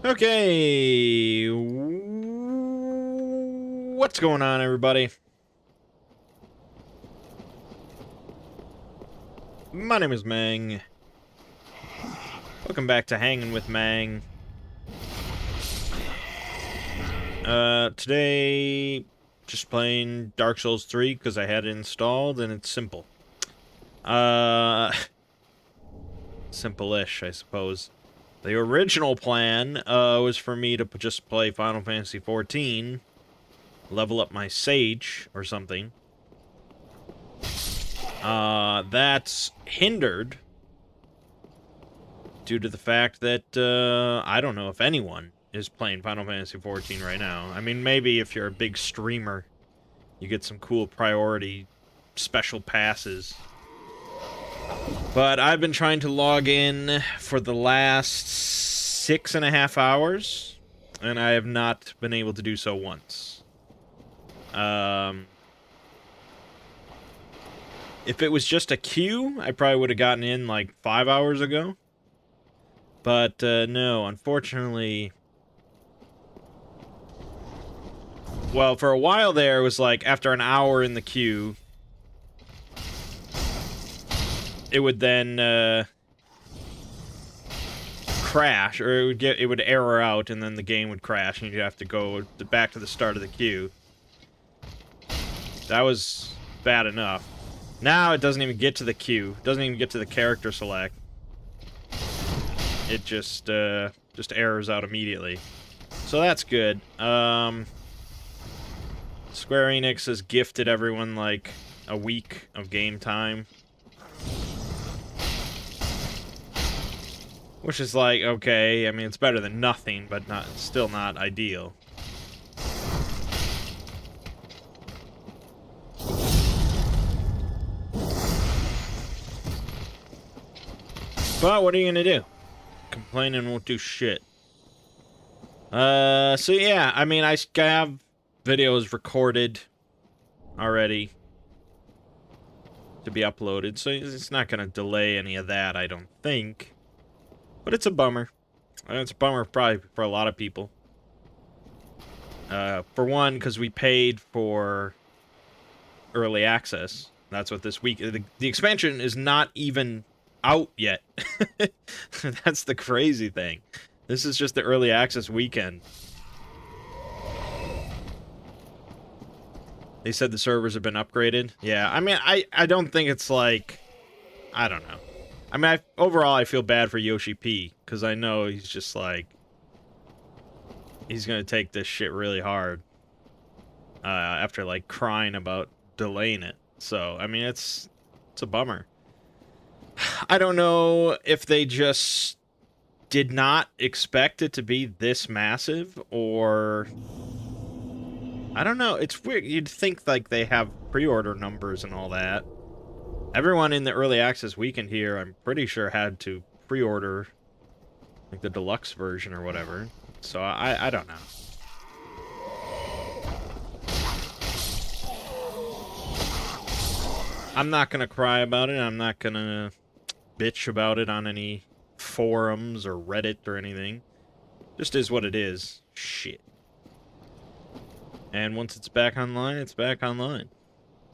Okay, what's going on, everybody? My name is Mangg. Welcome back to Hanging with Mangg. Today, just playing Dark Souls 3 because I had it installed and it's simple. Simple-ish, I suppose. The original plan was for me to just play Final Fantasy XIV, level up my Sage or something. That's hindered due to the fact that I don't know if anyone is playing Final Fantasy XIV right now. I mean, maybe if you're a big streamer, you get some cool priority special passes. But I've been trying to log in for the last 6.5 hours, and I have not been able to do so once. If it was just a queue, I probably would have gotten in like 5 hours ago. But no, unfortunately... Well, for a while there, it was like after an hour in the queue, it would then crash, or it would error out, and then the game would crash, and you'd have to go back to the start of the queue. That was bad enough. Now it doesn't even get to the queue. It doesn't even get to the character select. It just errors out immediately. So that's good. Square Enix has gifted everyone like a week of game time. Which is like, okay, I mean, it's better than nothing, but still not ideal. But what are you gonna do? Complaining won't do shit. So yeah, I mean, I have videos recorded already to be uploaded, so it's not gonna delay any of that, I don't think. But it's a bummer. It's a bummer probably for a lot of people. For one, because we paid for early access. That's what this week... The expansion is not even out yet. That's the crazy thing. This is just the early access weekend. They said the servers have been upgraded. Yeah, I mean, I don't think it's like... I don't know. I mean, overall, I feel bad for Yoshi P, because I know he's just like... He's gonna take this shit really hard. After, like, crying about delaying it. So, I mean, it's a bummer. I don't know if they just did not expect it to be this massive, or... I don't know, it's weird. You'd think, like, they have pre-order numbers and all that. Everyone in the early access weekend here, I'm pretty sure, had to pre-order, like, the deluxe version or whatever. So, I don't know. I'm not gonna cry about it. I'm not gonna bitch about it on any forums or Reddit or anything. Just is what it is. Shit. And once it's back online, it's back online.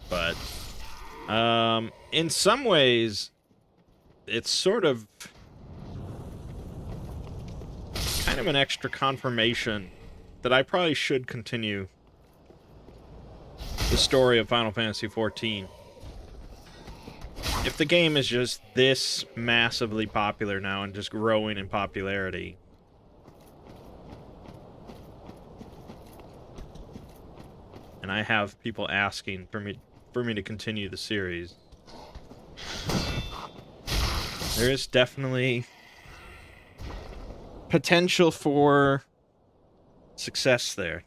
But... in some ways, it's sort of kind of an extra confirmation that I probably should continue the story of Final Fantasy XIV. If the game is just this massively popular now and just growing in popularity, and I have people asking for me to continue the series, there is definitely potential for success there.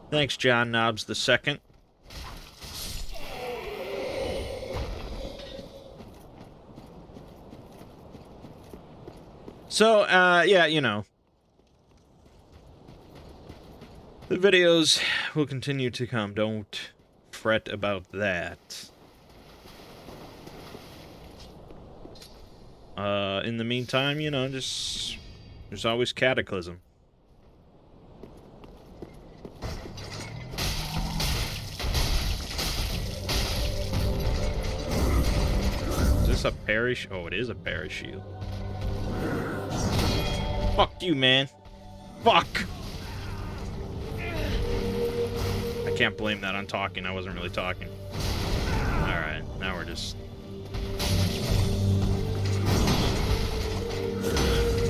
Thanks, John Knobs II. So, yeah, you know. The videos will continue to come. Don't fret about that. In the meantime, you know, just there's always Cataclysm. Is this a parry? Oh, it is a parry shield. Fuck you, man. Fuck! I can't blame that on talking. I wasn't really talking. Alright, now we're just...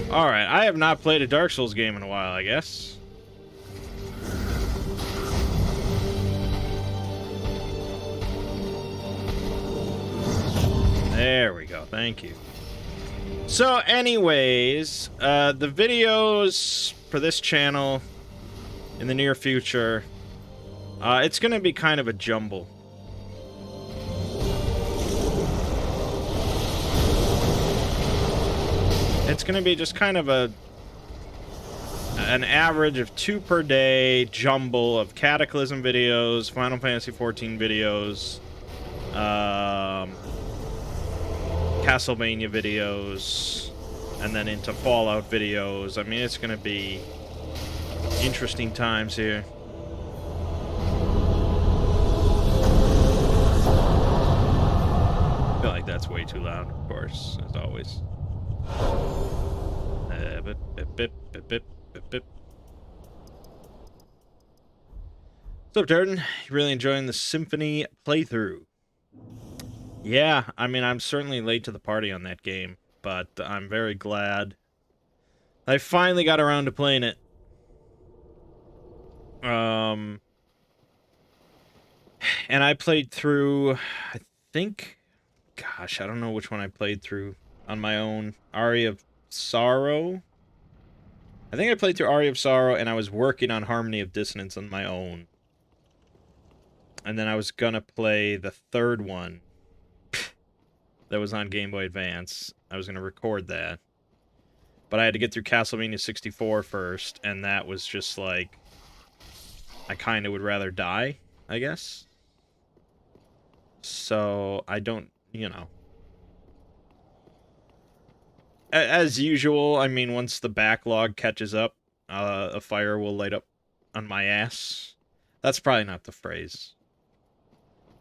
Alright, I have not played a Dark Souls game in a while, I guess. There we go, thank you. So, anyways, the videos for this channel in the near future, it's gonna be kind of a jumble. It's gonna be just kind of an average of 2 per day jumble of Cataclysm videos, Final Fantasy XIV videos, Castlevania videos, and then into Fallout videos. I mean, it's gonna be interesting times here. I feel like that's way too loud, of course, as always. What's up, Durden? You really enjoying the Symphony playthrough? Yeah, I mean, I'm certainly late to the party on that game, but I'm very glad I finally got around to playing it. And I played through, I think, gosh, I don't know which one I played through on my own. Aria of Sorrow? I think I played through Aria of Sorrow, and I was working on Harmony of Dissonance on my own. And then I was gonna play the third one that was on Game Boy Advance. I was gonna record that. But I had to get through Castlevania 64 first, and that was just like... I kinda would rather die, I guess. So, I don't, you know... As usual, I mean, once the backlog catches up, a fire will light up on my ass. That's probably not the phrase.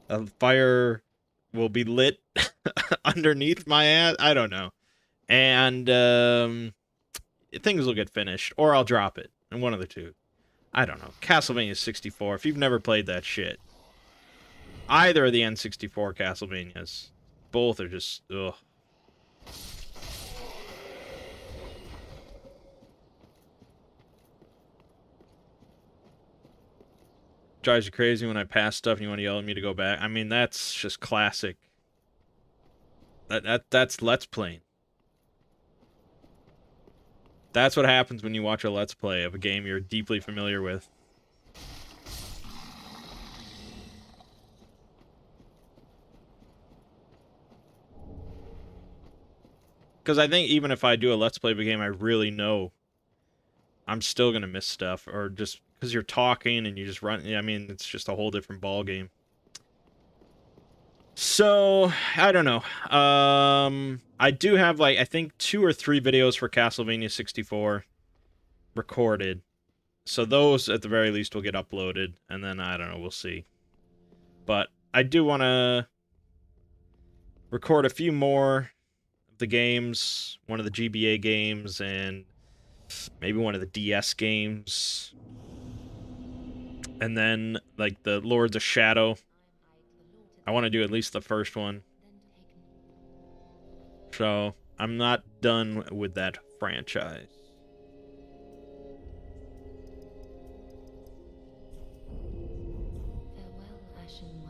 A fire will be lit underneath my ass. I don't know. And things will get finished, or I'll drop it. And one of the two. I don't know. Castlevania 64. If you've never played that shit, either of the N64 Castlevanias, both are just ugh. Drives you crazy when I pass stuff and you want to yell at me to go back. I mean, that's just classic. That's Let's Playing. That's what happens when you watch a Let's Play of a game you're deeply familiar with. Because I think even if I do a Let's Play of a game I really know, I'm still going to miss stuff, or just... because you're talking and you just run... I mean, it's just a whole different ball game. So, I don't know. I do have, like, I think 2 or 3 videos for Castlevania 64 recorded. So those, at the very least, will get uploaded. And then, I don't know, we'll see. But I do want to record a few more of the games. One of the GBA games and maybe one of the DS games. And then, like, the Lords of Shadow. I want to do at least the first one. So, I'm not done with that franchise. Farewell, Ashen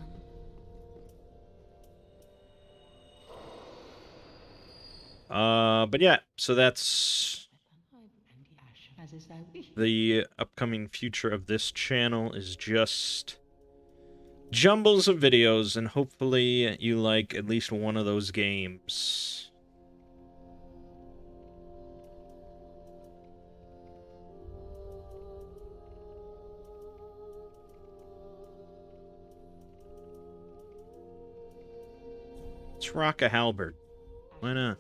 One. But yeah, so that's... the upcoming future of this channel is just jumbles of videos, and hopefully you like at least one of those games. Let's rock a halberd. Why not?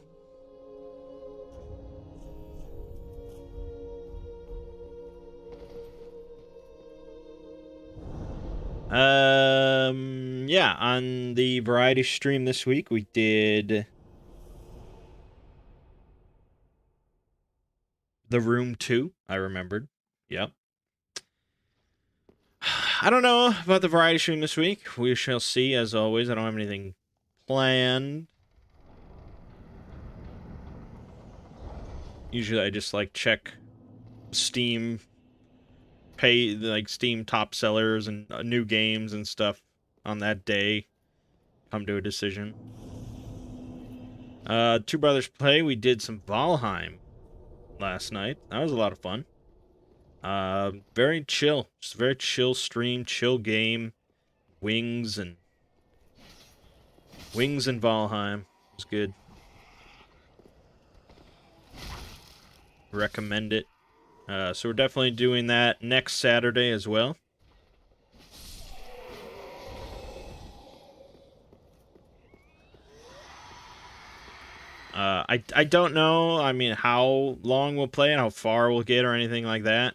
Yeah, on the variety stream this week, we did The Room 2, I remembered. Yep. I don't know about the variety stream this week. We shall see, as always. I don't have anything planned. Usually I just, like, check Steam Steam top sellers and new games and stuff on that day. Come to a decision. Two Brothers Play, we did some Valheim last night. That was a lot of fun. Very chill. Just a very chill stream, chill game. Wings and Valheim. It was good. Recommend it. So we're definitely doing that next Saturday as well. I don't know, I mean, how long we'll play and how far we'll get or anything like that.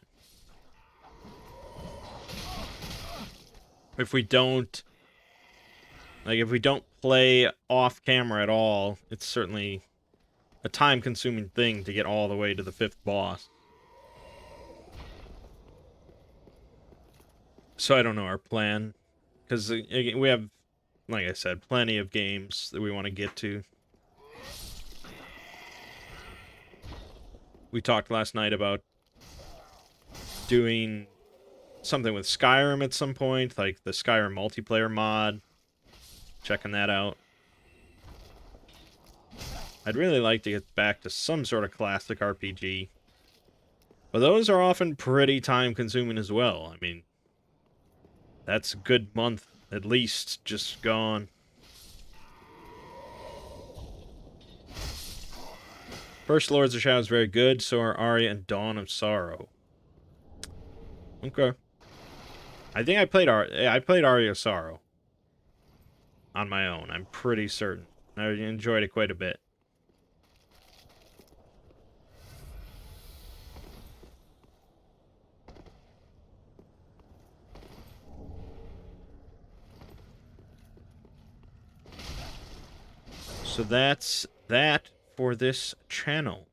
If we don't play off camera at all, it's certainly a time-consuming thing to get all the way to the 5th boss. So I don't know our plan, because we have, like I said, plenty of games that we want to get to. We talked last night about doing something with Skyrim at some point, like the Skyrim multiplayer mod. Checking that out. I'd really like to get back to some sort of classic RPG. But those are often pretty time-consuming as well. I mean, that's a good month, at least, just gone. First Lords of Shadow is very good, so are Aria and Dawn of Sorrow. Okay. I think I played Aria of Sorrow on my own, I'm pretty certain. I enjoyed it quite a bit. So that's that for this channel.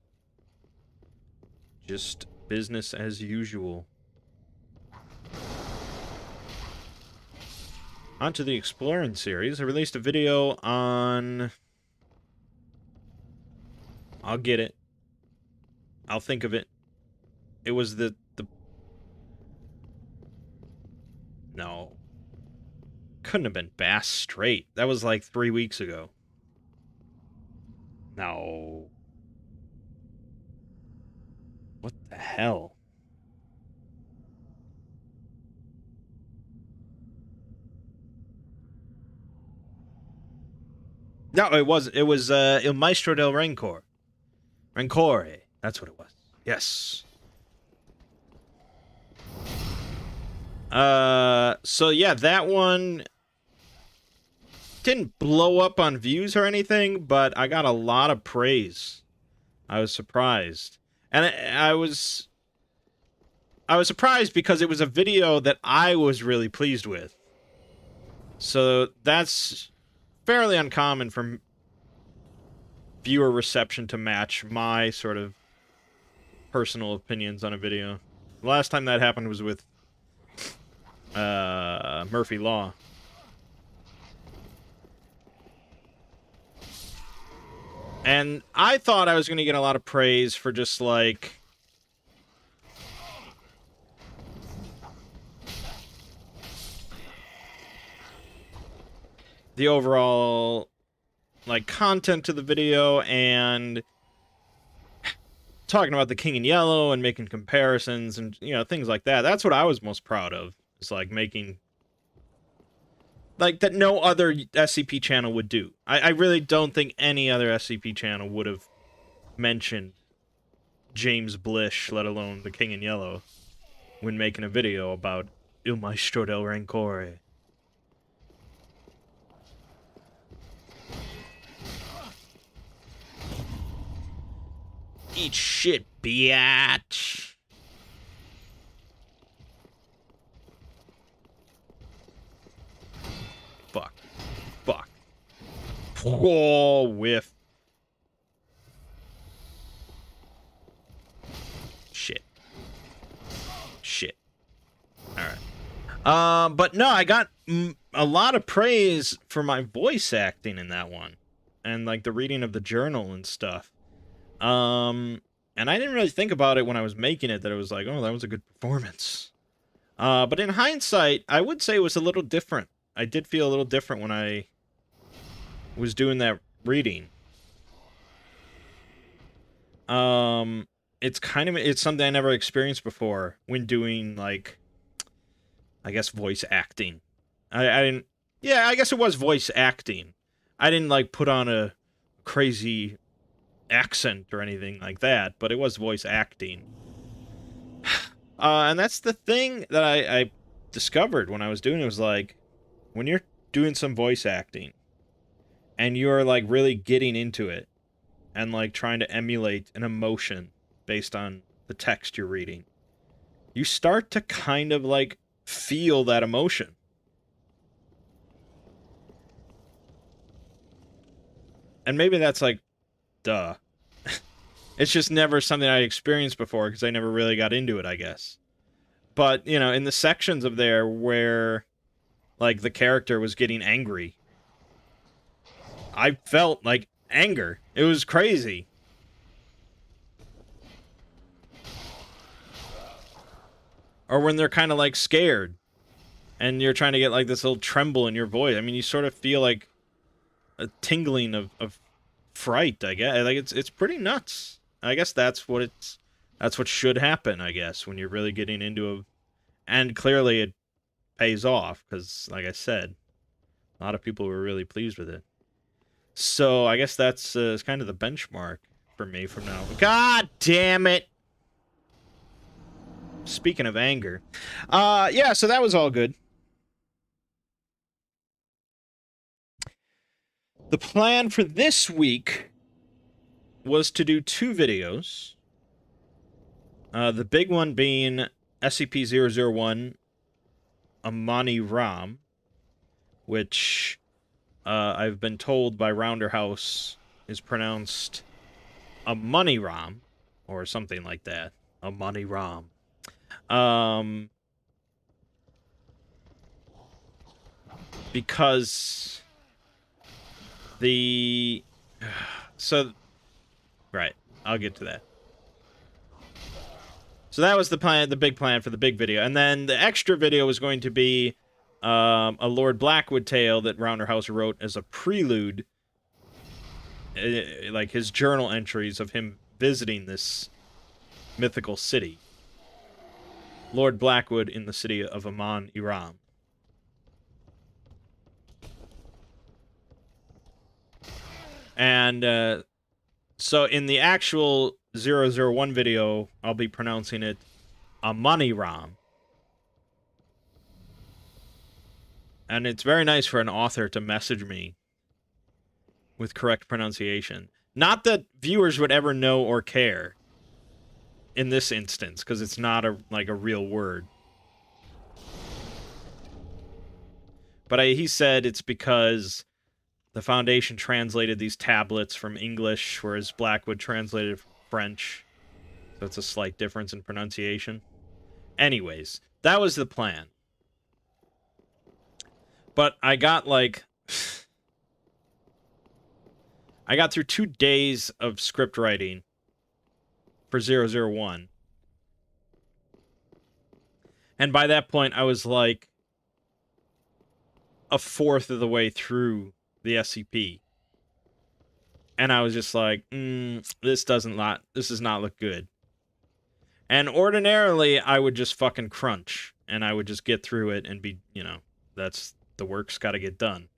Just business as usual. On to the Exploring series. I released a video on... I'll get it. I'll think of it. It was the... No. Couldn't have been Bass Strait. That was like 3 weeks ago. No. What the hell? No, it was Il Maestro del Rancore. Rancore. That's what it was. Yes. So yeah, that one didn't blow up on views or anything, but I got a lot of praise. I was surprised. And I was surprised because it was a video that I was really pleased with. So that's fairly uncommon for viewer reception to match my sort of personal opinions on a video. The last time that happened was with Murphy Law. And I thought I was going to get a lot of praise for just, like... the overall, like, content to the video and talking about the King in Yellow and making comparisons and, you know, things like that. That's what I was most proud of. It's like making... like, that no other SCP channel would do. I really don't think any other SCP channel would have mentioned James Blish, let alone the King in Yellow, when making a video about Il Maestro del Rancore. Eat shit, biatch. Whoa, whiff. Shit. Shit. Alright. But no, I got a lot of praise for my voice acting in that one. And, like, the reading of the journal and stuff. And I didn't really think about it when I was making it, that it was like, oh, that was a good performance. But in hindsight, I would say it was a little different. I did feel a little different when I was doing that reading. It's something I never experienced before when doing, like, I guess voice acting. I didn't, yeah, I guess it was voice acting. I didn't, like, put on a crazy accent or anything like that, but it was voice acting. And that's the thing that I discovered when I was doing it, was like, when you're doing some voice acting, and you're, like, really getting into it, and, like, trying to emulate an emotion based on the text you're reading, you start to kind of, like, feel that emotion. And maybe that's, like, duh. It's just never something I experienced before, because I never really got into it, I guess. But, you know, in the sections of there where, like, the character was getting angry, I felt, like, anger. It was crazy. Or when they're kind of, like, scared, and you're trying to get, like, this little tremble in your voice. I mean, you sort of feel, like, a tingling of fright, I guess. Like, it's pretty nuts. I guess that's what should happen, I guess, when you're really getting into a... And clearly it pays off, because, like I said, a lot of people were really pleased with it. So I guess that's kind of the benchmark for me from now. God damn it! Speaking of anger. Yeah, so that was all good. The plan for this week was to do 2 videos. The big one being SCP-001 Amani Ram, which I've been told by Rounder House is pronounced Amani Ram, or something like that. Amani Ram. Because the... So... Right, I'll get to that. So that was the plan, the big plan for the big video. And then the extra video was going to be a Lord Blackwood tale that Rounder House wrote as a prelude, like his journal entries of him visiting this mythical city. Lord Blackwood in the city of Amman, Iran. And so in the actual 001 video, I'll be pronouncing it Amani Ram. And it's very nice for an author to message me with correct pronunciation. Not that viewers would ever know or care in this instance, because it's not like a real word. But he said it's because the Foundation translated these tablets from English, whereas Blackwood translated from French. So it's a slight difference in pronunciation. Anyways, that was the plan. But I got, like... I got through 2 days of script writing for 001. And by that point, I was, like, a fourth of the way through the SCP. And I was just like, this does not look good. And ordinarily, I would just fucking crunch. And I would just get through it and be, you know, that's... The work's gotta get done.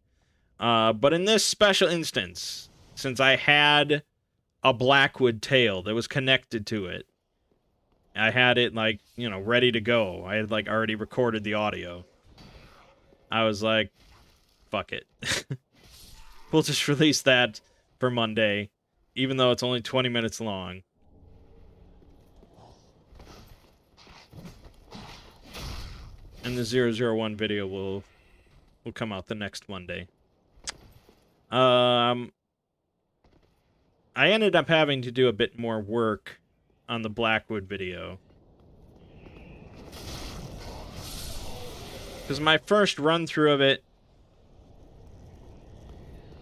But in this special instance, since I had a Blackwood tale that was connected to it, I had it, like, you know, ready to go. I had, like, already recorded the audio. I was like, fuck it. We'll just release that for Monday, even though it's only 20 minutes long. And the 001 video will come out the next Monday. I ended up having to do a bit more work on the Blackwood video. Because my first run-through of it,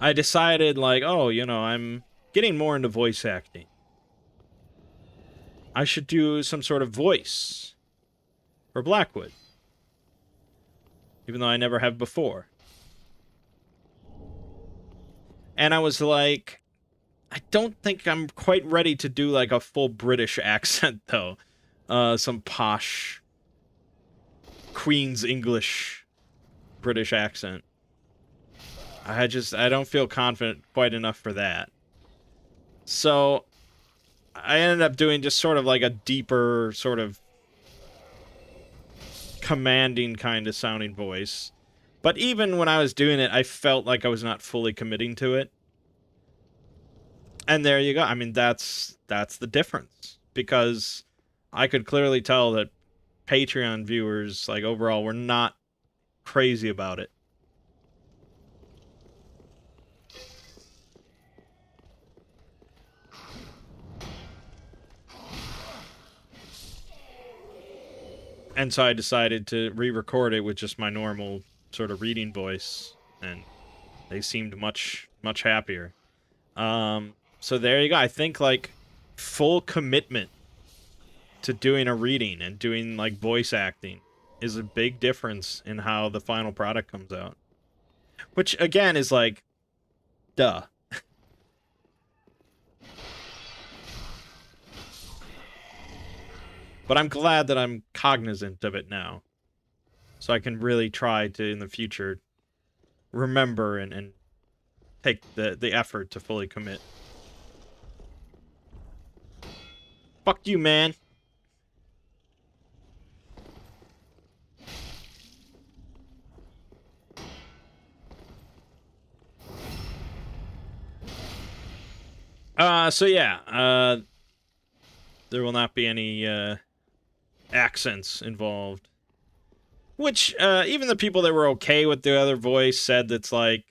I decided, like, oh, you know, I'm getting more into voice acting. I should do some sort of voice for Blackwood. Even though I never have before. And I was like, I don't think I'm quite ready to do, like, a full British accent, though. Some posh Queen's English British accent. I don't feel confident quite enough for that. So, I ended up doing just sort of like a deeper, sort of commanding kind of sounding voice. But even when I was doing it, I felt like I was not fully committing to it. And there you go. I mean, that's the difference. Because I could clearly tell that Patreon viewers, like, overall, were not crazy about it. And so I decided to re-record it with just my normal sort of reading voice, and they seemed much, much happier. So there you go. I think, like, full commitment to doing a reading and doing, like, voice acting is a big difference in how the final product comes out. Which, again, is like, duh. But I'm glad that I'm cognizant of it now. So I can really try to, in the future, remember and take the effort to fully commit. Fuck you, man. So yeah, there will not be any, accents involved. Which, even the people that were okay with the other voice said that's like,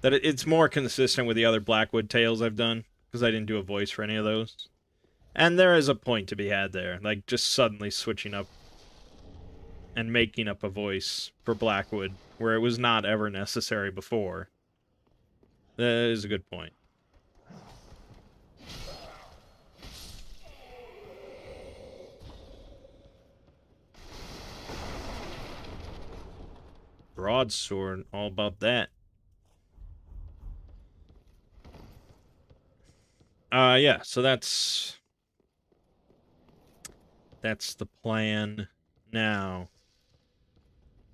that it's more consistent with the other Blackwood tales I've done, because I didn't do a voice for any of those. And there is a point to be had there, like, just suddenly switching up and making up a voice for Blackwood, where it was not ever necessary before. That is a good point. Broadsword, all about that. Yeah, so that's the plan now.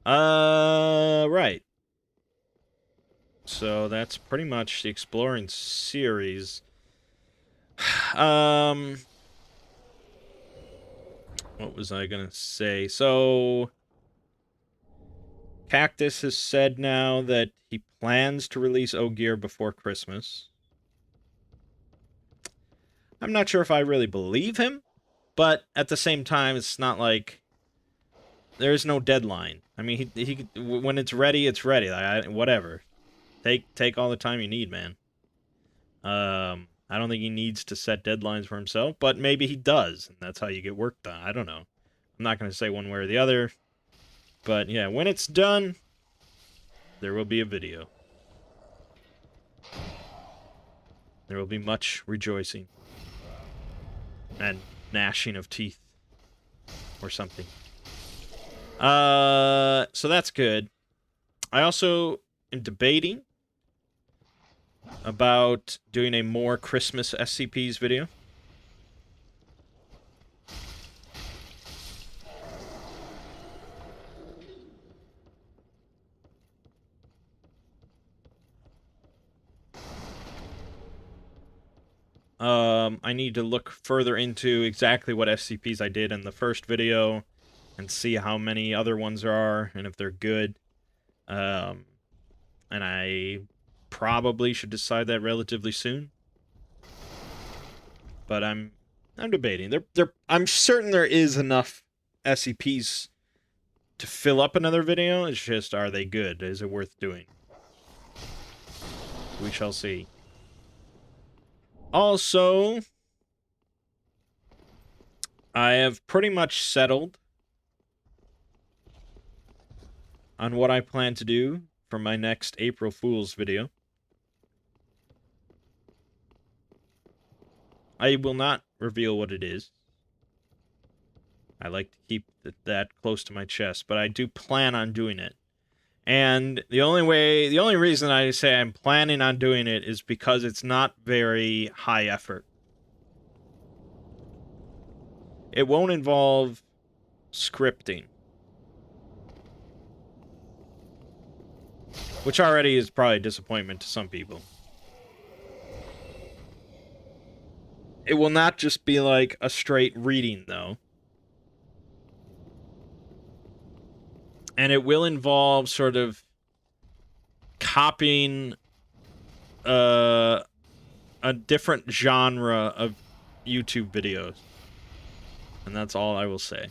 Right. So that's pretty much the exploring series. What was I gonna say? So Cactus has said now that he plans to release Ogier before Christmas. I'm not sure if I really believe him, but at the same time, it's not like there's no deadline. I mean, he when it's ready, it's ready. Like, whatever. Take all the time you need, man. I don't think he needs to set deadlines for himself, but maybe he does, and that's how you get work done. I don't know. I'm not going to say one way or the other. But yeah, when it's done, there will be a video. There will be much rejoicing. And gnashing of teeth. Or something. So that's good. I also am debating about doing a more Christmas SCPs video. I need to look further into exactly what SCPs I did in the first video and see how many other ones there are and if they're good. And I probably should decide that relatively soon. But I'm debating. I'm certain there is enough SCPs to fill up another video. It's just, are they good? Is it worth doing? We shall see. Also, I have pretty much settled on what I plan to do for my next April Fool's video. I will not reveal what it is. I like to keep that close to my chest, but I do plan on doing it. And the only reason I say I'm planning on doing it is because it's not very high effort. It won't involve scripting, which already is probably a disappointment to some people. It will not just be like a straight reading, though. And it will involve sort of copying a different genre of YouTube videos. And that's all I will say.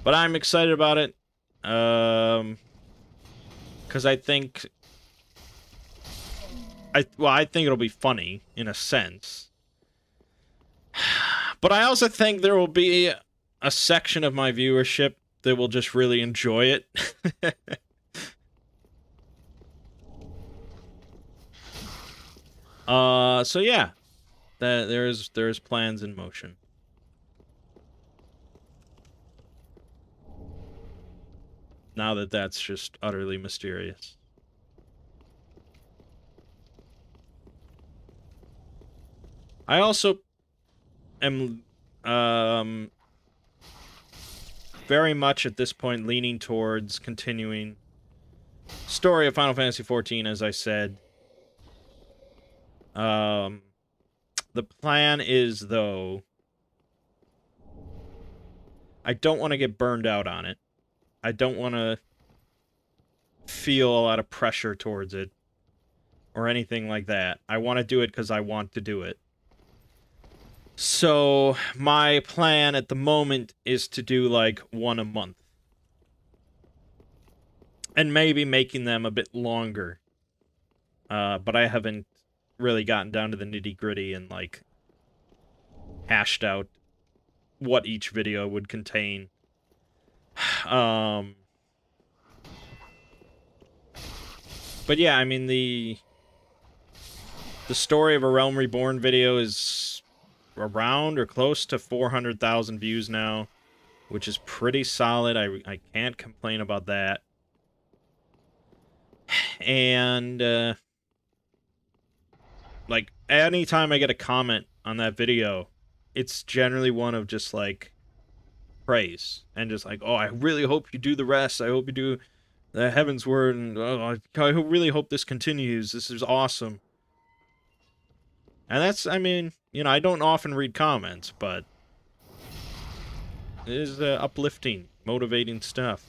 But I'm excited about it. Because I think... I think it'll be funny, in a sense. But I also think there will be a section of my viewership that will just really enjoy it. So yeah, there's plans in motion. Now that that's just utterly mysterious. I also am very much at this point leaning towards continuing story of Final Fantasy XIV, as I said. The plan is, though, I don't want to get burned out on it. I don't want to feel a lot of pressure towards it or anything like that. I want to do it because I want to do it. So my plan at the moment is to do like one a month. And maybe making them a bit longer. But I haven't really gotten down to the nitty-gritty and like hashed out what each video would contain. But yeah, I mean, the Story of a Realm Reborn video is around or close to 400,000 views now, which is pretty solid. I can't complain about that. And like anytime I get a comment on that video, it's generally one of just like praise and just like, oh, I really hope you do the rest. I hope you do the Heaven's Word, and oh, I really hope this continues. This is awesome. And that's, I mean, you know, I don't often read comments, but it is uplifting, motivating stuff.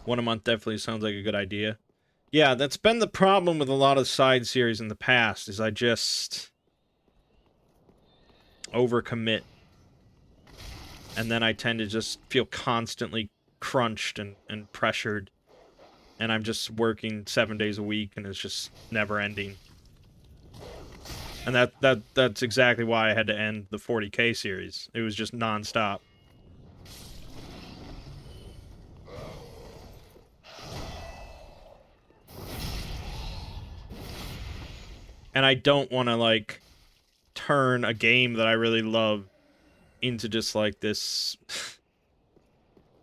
One a month definitely sounds like a good idea. Yeah, that's been the problem with a lot of side series in the past, is I just overcommit. And then I tend to just feel constantly crunched and pressured. And I'm just working 7 days a week, and it's just never ending. And that's exactly why I had to end the 40K series. It was just non-stop. And I don't want to, like, turn a game that I really love into just, like, this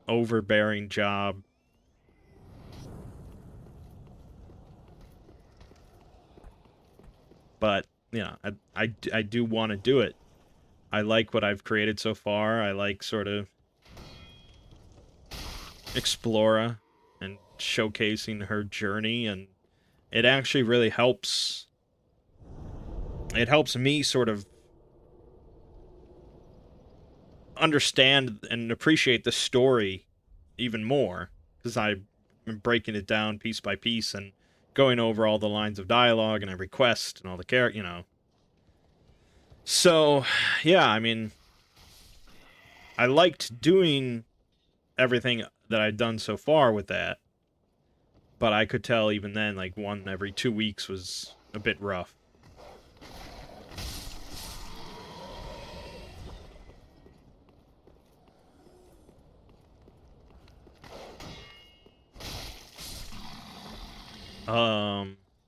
overbearing job. But, you know, I do want to do it. I like what I've created so far. I like sort of Explora and showcasing her journey, and it actually really helps. It helps me sort of understand and appreciate the story even more, because I'm breaking it down piece by piece and going over all the lines of dialogue and every quest and all the character, you know. So, yeah, I mean, I liked doing everything that I'd done so far with that, but I could tell even then, like, one every 2 weeks was a bit rough.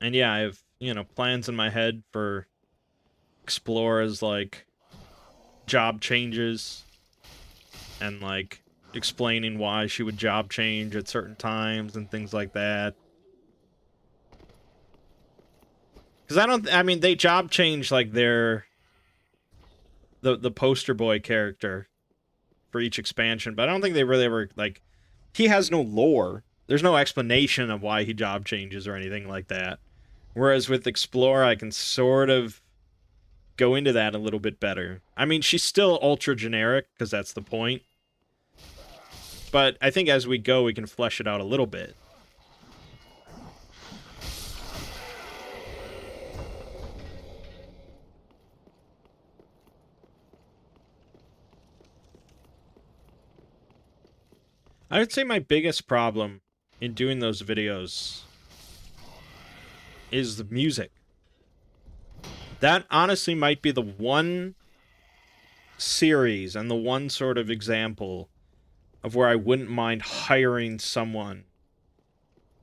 And yeah, I have, you know, plans in my head for Explora's, like, job changes, and, like, explaining why she would job change at certain times and things like that. Because I mean, they job change, like, the poster boy character for each expansion, but I don't think they really ever, like, he has no lore. There's no explanation of why he job changes or anything like that. Whereas with Explorer, I can sort of go into that a little bit better. I mean, she's still ultra generic, because that's the point. But I think as we go, we can flesh it out a little bit. I would say my biggest problem in doing those videos is the music. That honestly might be the one series and the one sort of example of where I wouldn't mind hiring someone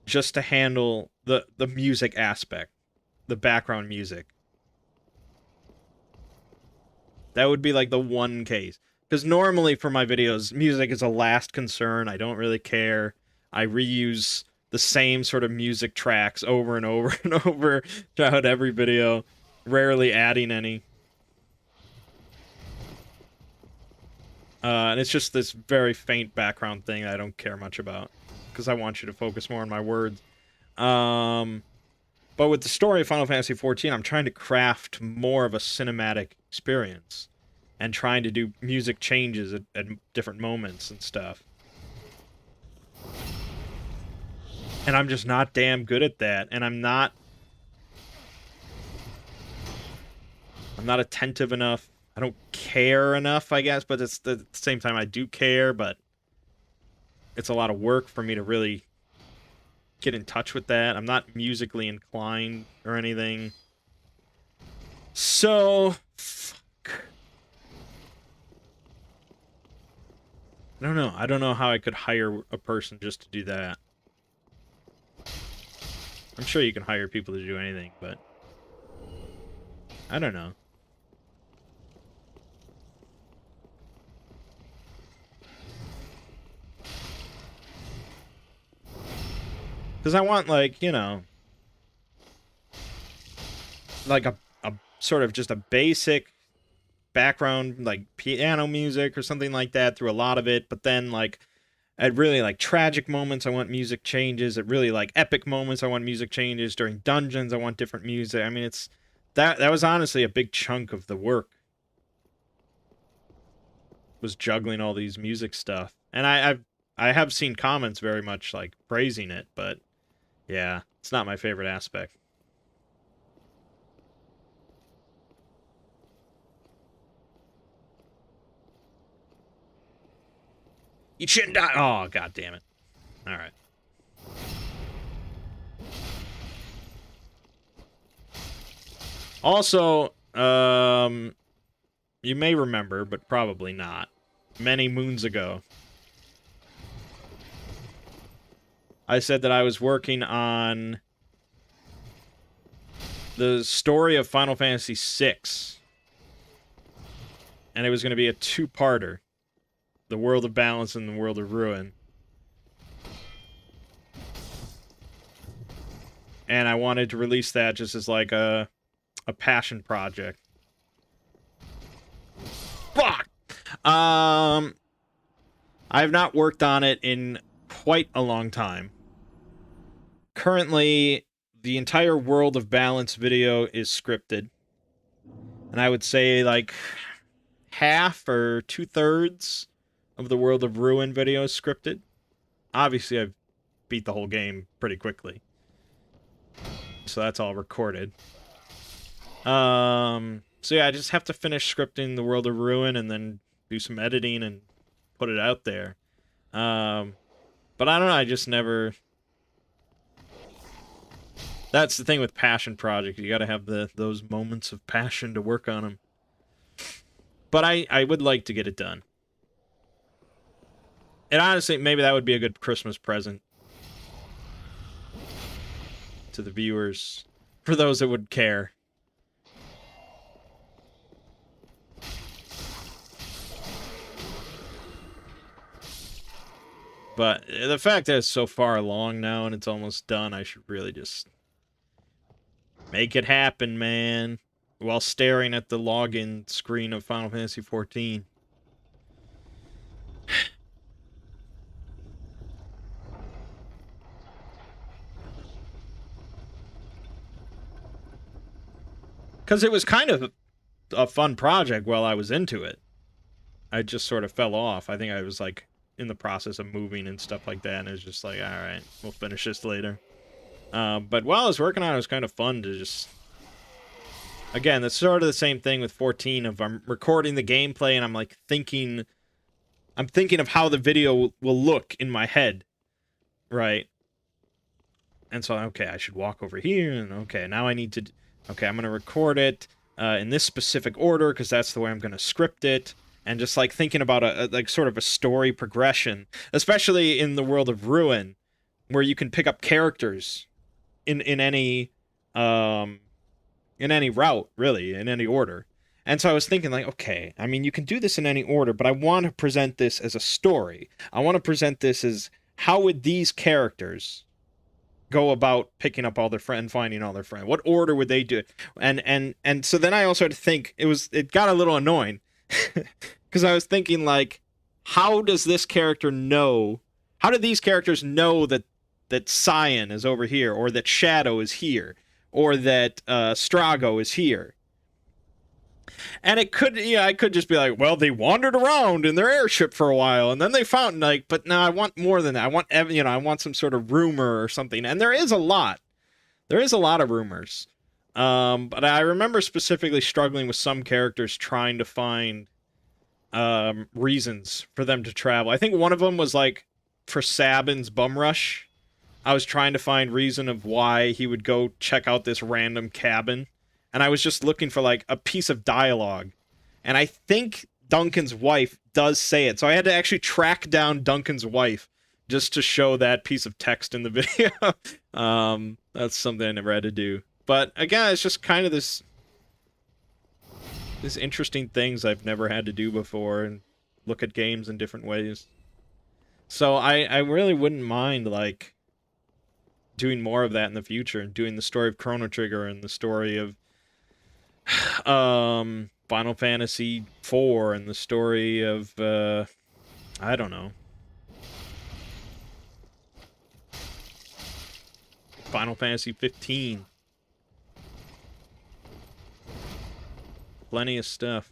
just to handle the music aspect, the background music. That would be like the one case. Because normally for my videos, music is a last concern. I don't really care. I reuse the same sort of music tracks over and over and over throughout every video, rarely adding any. And it's just this very faint background thing I don't care much about, because I want you to focus more on my words. But with the story of Final Fantasy XIV, I'm trying to craft more of a cinematic experience, and trying to do music changes at different moments and stuff. And I'm just not damn good at that, and I'm not attentive enough. I don't care enough, I guess, but it's at the same time I do care, but it's a lot of work for me to really get in touch with that. I'm not musically inclined or anything. So, fuck. I don't know. I don't know how I could hire a person just to do that. I'm sure you can hire people to do anything, but I don't know. Because I want, like, you know, like a sort of just a basic background, like, piano music or something like that through a lot of it, but then, like, at really, like, tragic moments, I want music changes. At really, like, epic moments, I want music changes. During dungeons, I want different music. I mean, it's... That was honestly a big chunk of the work, was juggling all these music stuff. And I have seen comments very much, like, praising it, but yeah, it's not my favorite aspect. You shouldn't die. Oh, god damn it. All right. Also, you may remember, but probably not, many moons ago, I said that I was working on the story of Final Fantasy VI, and it was going to be a two-parter, the World of Balance and the World of Ruin. And I wanted to release that just as, like, a passion project. Fuck! I have not worked on it in quite a long time. Currently, the entire World of Balance video is scripted. And I would say, like, half or 2/3 of the World of Ruin video is scripted. Obviously, I've beat the whole game pretty quickly, so that's all recorded. So yeah, I just have to finish scripting the World of Ruin and then do some editing and put it out there. But I don't know, I just never... That's the thing with passion projects. You gotta have those moments of passion to work on them. But I would like to get it done. And honestly, maybe that would be a good Christmas present to the viewers, for those that would care. But the fact that it's so far along now and it's almost done, I should really just make it happen, man, while staring at the login screen of Final Fantasy XIV. Because it was kind of a fun project while I was into it. I just sort of fell off. I think I was, like, in the process of moving and stuff like that, and it was just like, alright, we'll finish this later. But while I was working on it, it was kind of fun to just... Again, that's sort of the same thing with 14, of I'm recording the gameplay and I'm, like, thinking... I'm thinking of how the video will look in my head, right? And so, okay, I should walk over here, and okay, now I need to... Okay, I'm going to record it in this specific order, because that's the way I'm going to script it. And just, like, thinking about like, sort of a story progression, especially in the World of Ruin, where you can pick up characters in any route, really, in any order. And so I was thinking, like, okay, I mean, you can do this in any order, but I want to present this as a story. I want to present this as, how would these characters go about picking up all their friends, finding all their friends? What order would they do it? And so then I also had to think, it got a little annoying, because I was thinking, like, how does this character know, how do these characters know that Cyan is over here, or that Shadow is here, or that Strago is here? And it could, I could just be like, well, they wandered around in their airship for a while, and then they found, like, but no, I want more than that. I want, I want some sort of rumor or something. And there is a lot. There is a lot of rumors. But I remember specifically struggling with some characters trying to find reasons for them to travel. I think one of them was, like, for Sabin's bum rush. I was trying to find reason of why he would go check out this random cabin. And I was just looking for, like, a piece of dialogue. And I think Duncan's wife does say it. So I had to actually track down Duncan's wife just to show that piece of text in the video. That's something I never had to do. But, again, it's just kind of this interesting things I've never had to do before, and look at games in different ways. So I really wouldn't mind, like, doing more of that in the future, and doing the story of Chrono Trigger and the story of Final Fantasy IV and the story of I don't know, Final Fantasy 15. Plenty of stuff.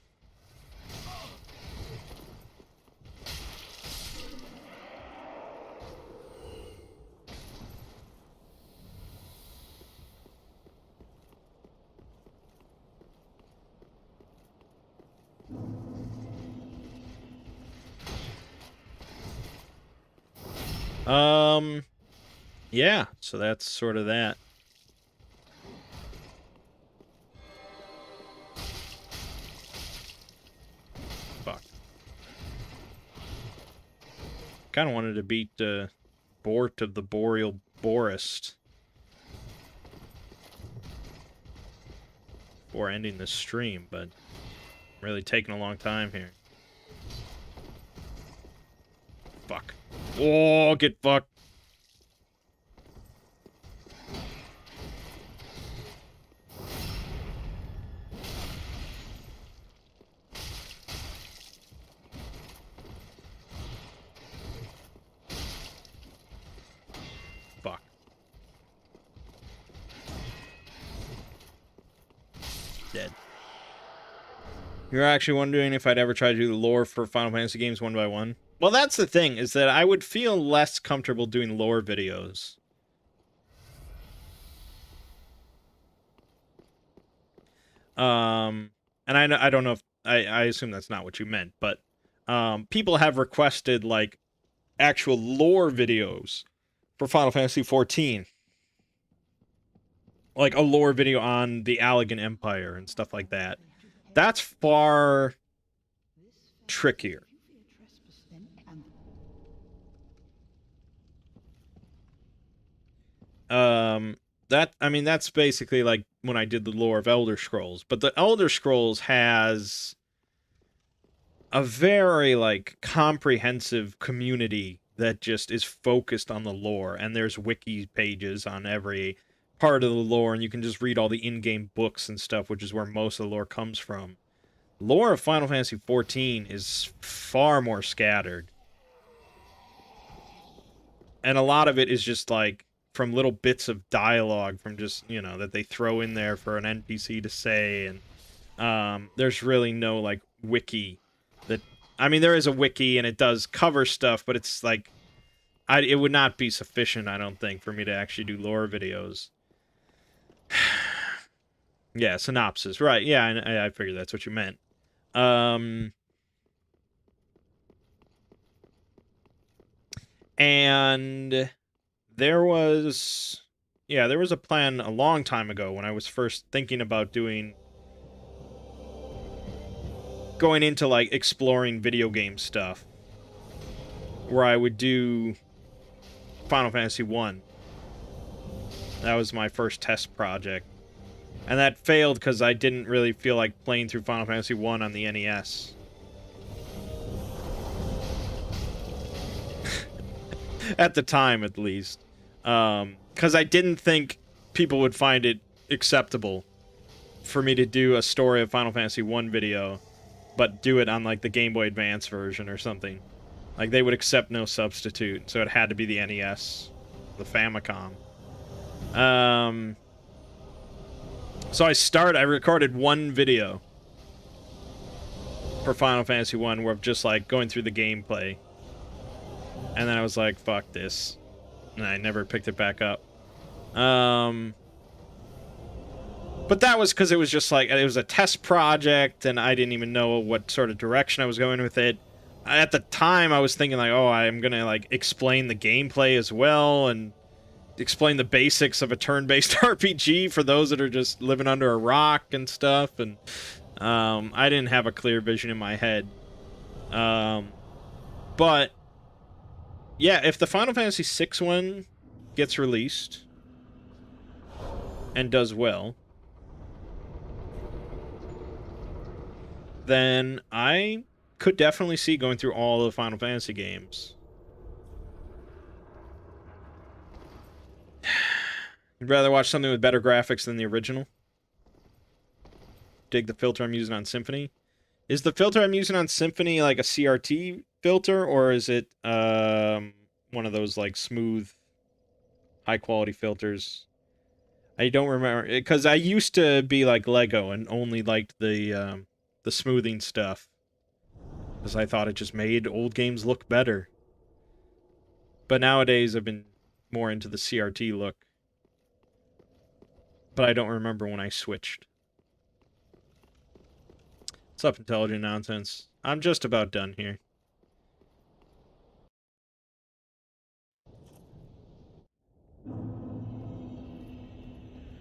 Yeah, so that's sort of that. Fuck. Kind of wanted to beat Bort of the Boreal Borist before ending the stream, but really taking a long time here. Fuck. Oh, get fucked. Fuck. Dead. You're actually wondering if I'd ever try to do the lore for Final Fantasy games one by one? Well, that's the thing, is that I would feel less comfortable doing lore videos. And I don't know if I assume that's not what you meant, but people have requested like actual lore videos for Final Fantasy XIV, like a lore video on the Allegan Empire and stuff like that. That's far trickier. I mean, that's basically like when I did the lore of Elder Scrolls, but the Elder Scrolls has a very like comprehensive community that just is focused on the lore, and there's wiki pages on every part of the lore, and you can just read all the in-game books and stuff, which is where most of the lore comes from. Lore of Final Fantasy XIV is far more scattered, and a lot of it is just like from little bits of dialogue from just, you know, that they throw in there for an NPC to say, and there's really no like wiki that, I mean, there is a wiki and it does cover stuff, but it's like it would not be sufficient, I don't think, for me to actually do lore videos. Yeah, synopsis, right? Yeah, I figured that's what you meant. And there was a plan a long time ago when I was first thinking about going into like exploring video game stuff, where I would do Final Fantasy 1. That was my first test project. And that failed because I didn't really feel like playing through Final Fantasy 1 on the NES. At the time, at least. Because I didn't think people would find it acceptable for me to do a story of Final Fantasy 1 video, but do it on like the Game Boy Advance version or something. Like, they would accept no substitute, so it had to be the NES, the Famicom. So I recorded one video for Final Fantasy 1 where I'm just like going through the gameplay. And then I was like, fuck this. And I never picked it back up. But that was because it was just like, it was a test project, and I didn't even know what sort of direction I was going with it. At the time, I was thinking like, oh, I'm gonna like explain the gameplay as well, and explain the basics of a turn-based RPG for those that are just living under a rock and stuff, and I didn't have a clear vision in my head. But yeah, if the Final Fantasy VI one gets released and does well, then I could definitely see going through all the Final Fantasy games. You'd rather watch something with better graphics than the original? Dig the filter I'm using on Symphony? Is the filter I'm using on Symphony like a CRT filter, or is it one of those like smooth, high-quality filters? I don't remember, because I used to be like Lego and only liked the smoothing stuff, because I thought it just made old games look better. But nowadays I've been more into the CRT look. But I don't remember when I switched. What's up, Intelligent Nonsense? I'm just about done here.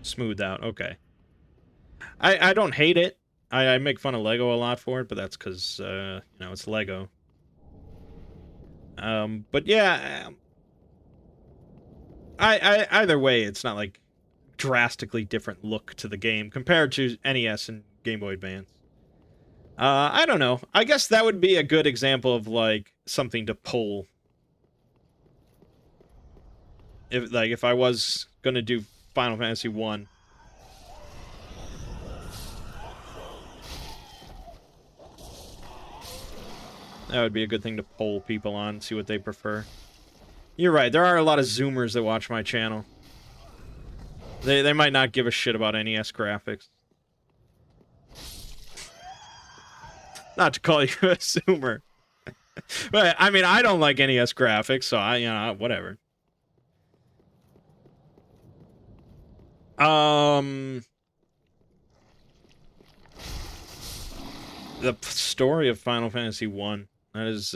Smoothed out, okay. I don't hate it. I make fun of Lego a lot for it, but that's because, you know, it's Lego. But yeah, either way, it's not like drastically different look to the game compared to NES and Game Boy Advance. I don't know. I guess that would be a good example of like something to pull. If I was gonna do Final Fantasy 1. That would be a good thing to poll people on, see what they prefer. You're right, there are a lot of Zoomers that watch my channel. They might not give a shit about NES graphics. Not to call you a Zoomer. But, I mean, I don't like NES graphics, so you know, whatever. the story of Final Fantasy 1. That is,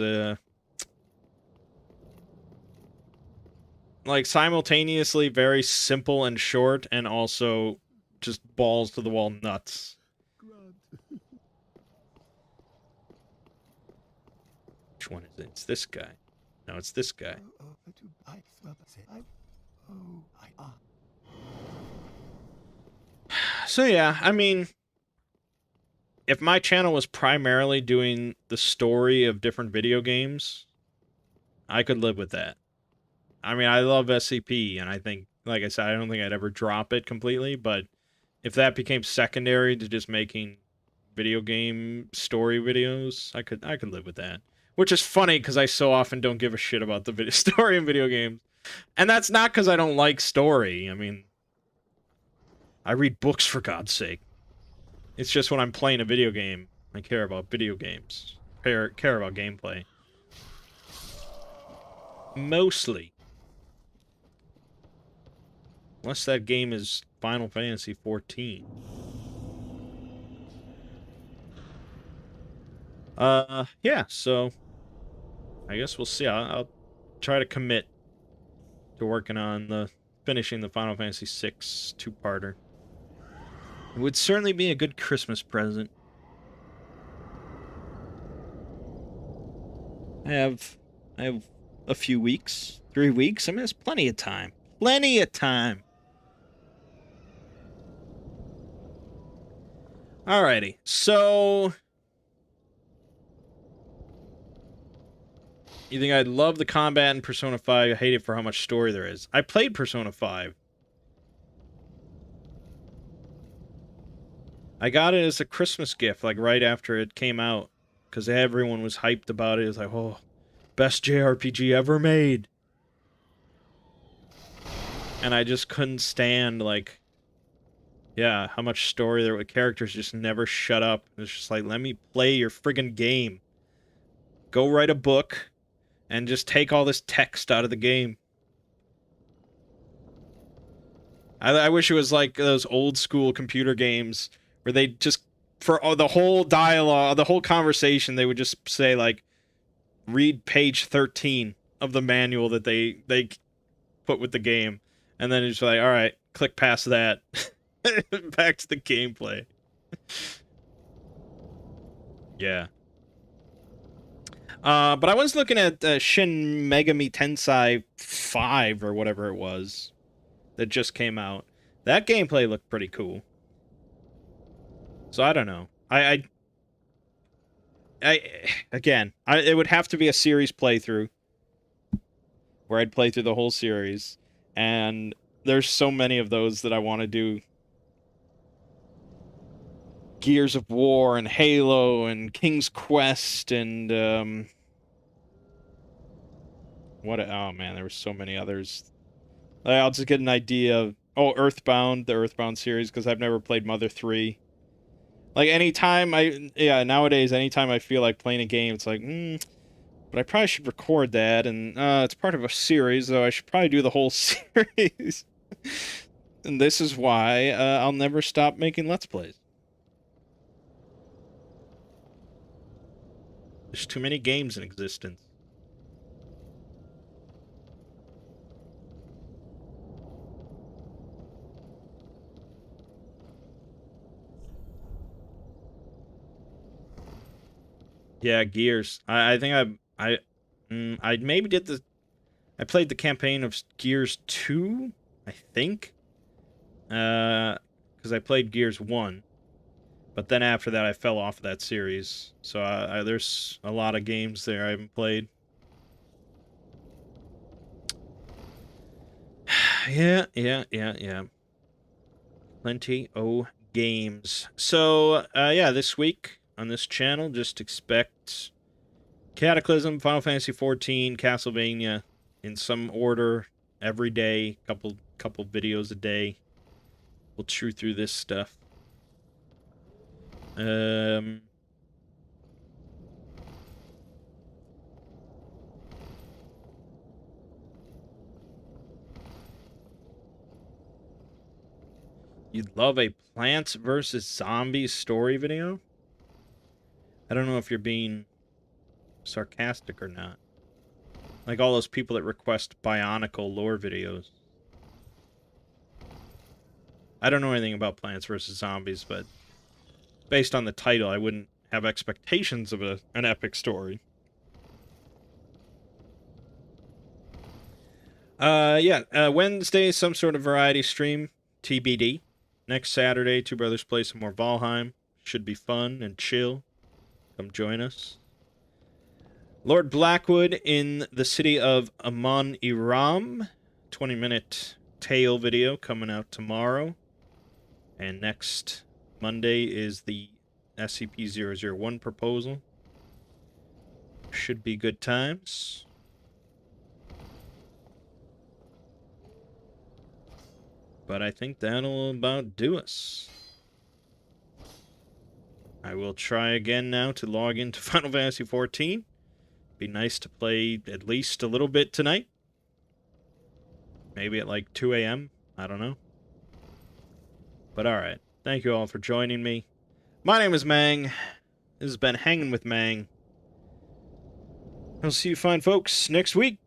like, simultaneously very simple and short, and also just balls to the wall nuts. Which one is it? It's this guy. No, it's this guy. So yeah, I mean, if my channel was primarily doing the story of different video games, I could live with that. I mean, I love SCP, and I think, like I said, I don't think I'd ever drop it completely, but if that became secondary to just making video game story videos, I could live with that. Which is funny, because I so often don't give a shit about the video story in video games. And that's not because I don't like story. I mean, I read books, for God's sake. It's just when I'm playing a video game, I care about video games. Care about gameplay. Mostly. Unless that game is Final Fantasy 14. Yeah, so I guess we'll see. I'll try to commit to working on finishing the Final Fantasy 6 two-parter. It would certainly be a good Christmas present. I have a few weeks, 3 weeks. I mean, there's plenty of time. Plenty of time. Alrighty, so you think I'd love the combat in Persona 5, I hate it for how much story there is. I played Persona 5. I got it as a Christmas gift, like, right after it came out. Because everyone was hyped about it. It was like, oh, best JRPG ever made. And I just couldn't stand, like, yeah, how much story there were. Characters just never shut up. It's just like, let me play your friggin' game. Go write a book, and just take all this text out of the game. I wish it was like those old school computer games where they just, for the whole dialogue, the whole conversation, they would just say, like, read page 13 of the manual that they put with the game. And then it's like, alright, click past that. Back to the gameplay. Yeah. But I was looking at Shin Megami Tensei 5 or whatever it was that just came out. That gameplay looked pretty cool. So I don't know. Again, it would have to be a series playthrough where I'd play through the whole series, and there's so many of those that I want to do. Gears of War and Halo and King's Quest and oh man, there were so many others. I'll just get an idea of, oh, Earthbound, the Earthbound series, because I've never played Mother 3. Like, nowadays, anytime I feel like playing a game, it's like, but I probably should record that, and it's part of a series, so I should probably do the whole series. And this is why I'll never stop making Let's Plays. There's too many games in existence. Yeah, Gears. I think I maybe did I played the campaign of Gears 2, I think. Because I played Gears 1. But then after that, I fell off of that series. So there's a lot of games there I haven't played. Yeah. Plenty o' games. So, yeah, this week on this channel, just expect Cataclysm, Final Fantasy XIV, Castlevania, in some order, every day, couple videos a day. We'll chew through this stuff. You'd love a Plants vs. Zombies story video? I don't know if you're being sarcastic or not. Like all those people that request Bionicle lore videos. I don't know anything about Plants vs. Zombies, but based on the title, I wouldn't have expectations of an epic story. Wednesday, some sort of variety stream, TBD. Next Saturday, Two Brothers play some more Valheim. Should be fun and chill. Come join us. Lord Blackwood in the city of Amon Iram. 20-minute tale video coming out tomorrow. And next Monday is the SCP-001 proposal. Should be good times. But I think that'll about do us. I will try again now to log into Final Fantasy XIV. Be nice to play at least a little bit tonight. Maybe at like 2 a.m. I don't know. But alright. Thank you all for joining me. My name is Mangg. This has been Hanging with Mangg. I'll see you fine folks next week.